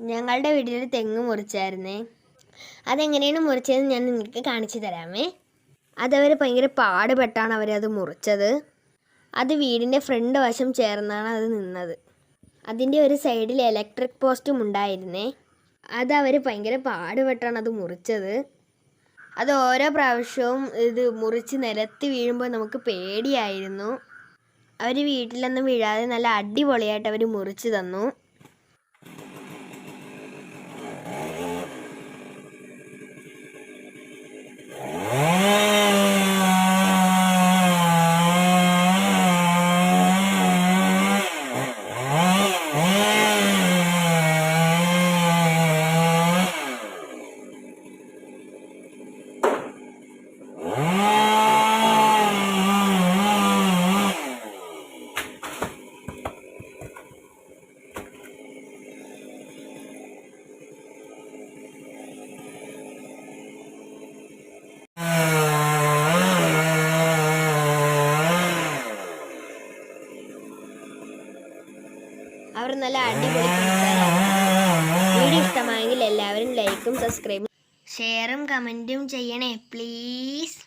ഞങ്ങളുടെ വീട്ടിലൊരു തെങ്ങ് മുറിച്ചായിരുന്നേ. അതെങ്ങനെയാണ് മുറിച്ചതെന്ന് ഞാൻ നിങ്ങൾക്ക് കാണിച്ചു തരാമേ. അതവർ ഭയങ്കര പാടുപെട്ടാണ് അവരത് മുറിച്ചത്. അത് വീടിൻ്റെ ഫ്രണ്ട് വശം ചേർന്നാണ് അത് നിന്നത്. അതിൻ്റെ ഒരു സൈഡിൽ ഇലക്ട്രിക് പോസ്റ്റും ഉണ്ടായിരുന്നേ. അതവർ ഭയങ്കര പാടുപെട്ടാണ് അത് മുറിച്ചത്. അത് ഓരോ പ്രാവശ്യവും ഇത് മുറിച്ച് നിലത്ത് വീഴുമ്പോൾ നമുക്ക് പേടിയായിരുന്നു. അവർ വീട്ടിലൊന്നും വീഴാതെ നല്ല അടിപൊളിയായിട്ട് അവർ മുറിച്ച് തന്നു. അവർ നല്ല അടിപൊളി ടീച്ചറാണ്. വീഡിയോ ഇഷ്ടമായെങ്കിൽ എല്ലാവരും ലൈക്കും സബ്സ്ക്രൈബും ഷെയറും കമൻറ്റും ചെയ്യണേ പ്ലീസ്.